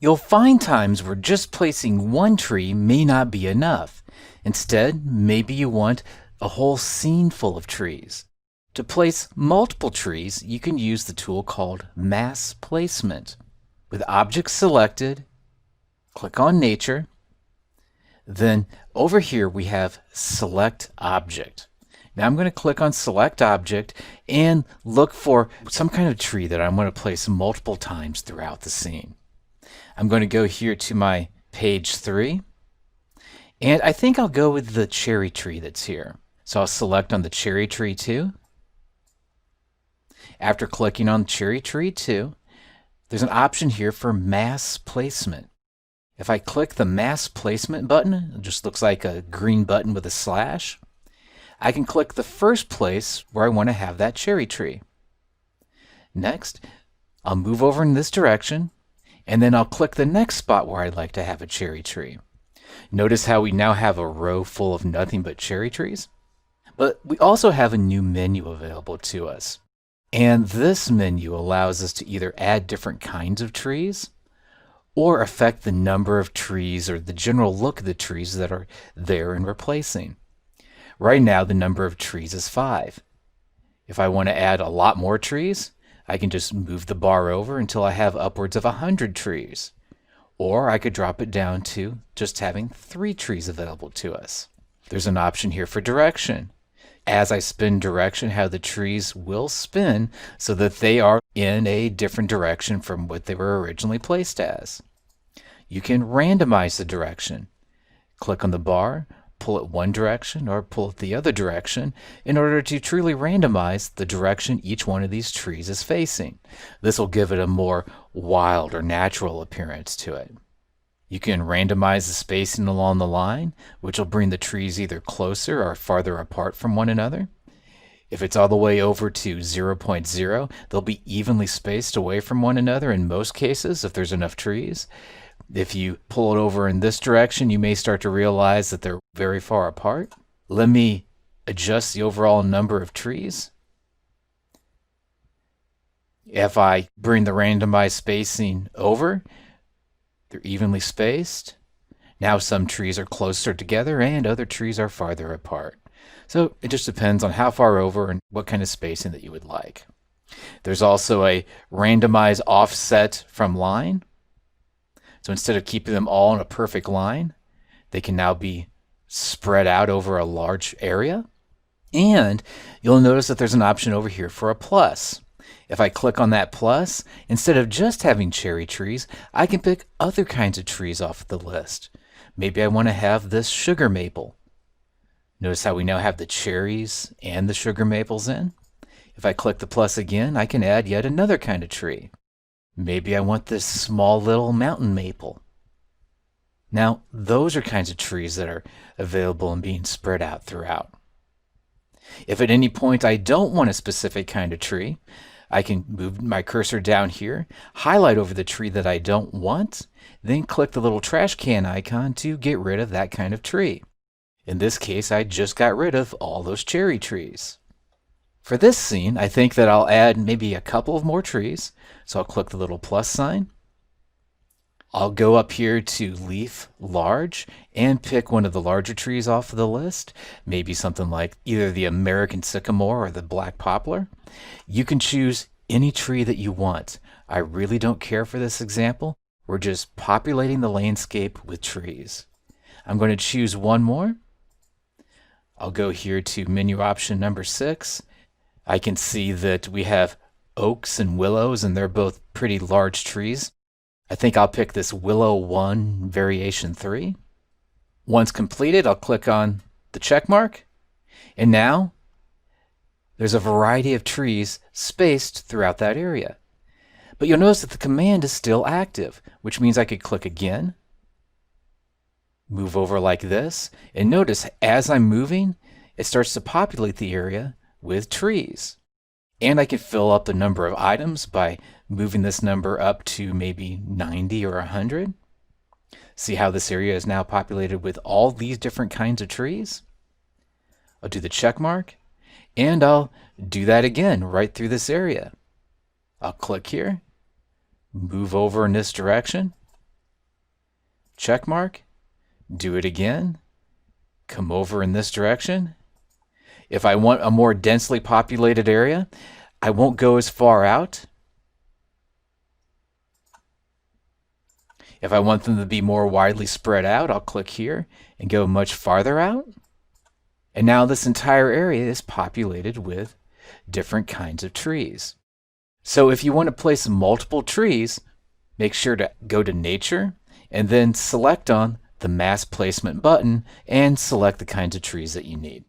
You'll find times where just placing one tree may not be enough. Instead, maybe you want a whole scene full of trees. To place multiple trees, you can use the tool called Mass Placement. With objects selected, click on Nature. Then over here we have Select Object. Now I'm going to click on Select Object and look for some kind of tree that I'm going to place multiple times throughout the scene. I'm going to go here to my page 3, and I think I'll go with the cherry tree that's here. So I'll select on the cherry tree too. After clicking on cherry tree too, there's an option here for mass placement. If I click the mass placement button, it just looks like a green button with a slash. I can click the first place where I want to have that cherry tree. Next, I'll move over in this direction, and then I'll click the next spot where I'd like to have a cherry tree. Notice how we now have a row full of nothing but cherry trees? But we also have a new menu available to us. And this menu allows us to either add different kinds of trees or affect the number of trees or the general look of the trees that are there and replacing. Right now, the number of trees is 5. If I want to add a lot more trees, I can just move the bar over until I have upwards of 100 trees. Or I could drop it down to just having 3 trees available to us. There's an option here for direction. As I spin direction, how the trees will spin so that they are in a different direction from what they were originally placed as. You can randomize the direction. Click on the bar, pull it one direction or pull it the other direction in order to truly randomize the direction each one of these trees is facing. This will give it a more wild or natural appearance to it. You can randomize the spacing along the line, which will bring the trees either closer or farther apart from one another. If it's all the way over to 0.0, they'll be evenly spaced away from one another in most cases if there's enough trees. If you pull it over in this direction, you may start to realize that they're very far apart. Let me adjust the overall number of trees. If I bring the randomized spacing over, they're evenly spaced. Now some trees are closer together and other trees are farther apart. So it just depends on how far over and what kind of spacing that you would like. There's also a randomized offset from line. So instead of keeping them all in a perfect line, they can now be spread out over a large area. And you'll notice that there's an option over here for a plus. If I click on that plus, instead of just having cherry trees, I can pick other kinds of trees off the list. Maybe I want to have this sugar maple. Notice how we now have the cherries and the sugar maples in. If I click the plus again, I can add yet another kind of tree. Maybe I want this small little mountain maple. Now, those are kinds of trees that are available and being spread out throughout. If at any point I don't want a specific kind of tree, I can move my cursor down here, highlight over the tree that I don't want, then click the little trash can icon to get rid of that kind of tree. In this case, I just got rid of all those cherry trees. For this scene, I think that I'll add maybe a couple of more trees. So I'll click the little plus sign. I'll go up here to Leaf Large and pick one of the larger trees off of the list. Maybe something like either the American sycamore or the black poplar. You can choose any tree that you want. I really don't care for this example. We're just populating the landscape with trees. I'm going to choose one more. I'll go here to menu option number 6. I can see that we have oaks and willows, and they're both pretty large trees. I think I'll pick this Willow 1 Variation 3. Once completed, I'll click on the check mark, and now there's a variety of trees spaced throughout that area. But you'll notice that the command is still active, which means I could click again, move over like this, and notice as I'm moving, it starts to populate the area with trees. And I can fill up the number of items by moving this number up to maybe 90 or 100. See how this area is now populated with all these different kinds of trees? I'll do the check mark, and I'll do that again right through this area. I'll click here, move over in this direction, check mark, do it again, come over in this direction. If I want a more densely populated area, I won't go as far out. If I want them to be more widely spread out, I'll click here and go much farther out. And now this entire area is populated with different kinds of trees. So if you want to place multiple trees, make sure to go to Nature and then select on the Mass Placement button and select the kinds of trees that you need.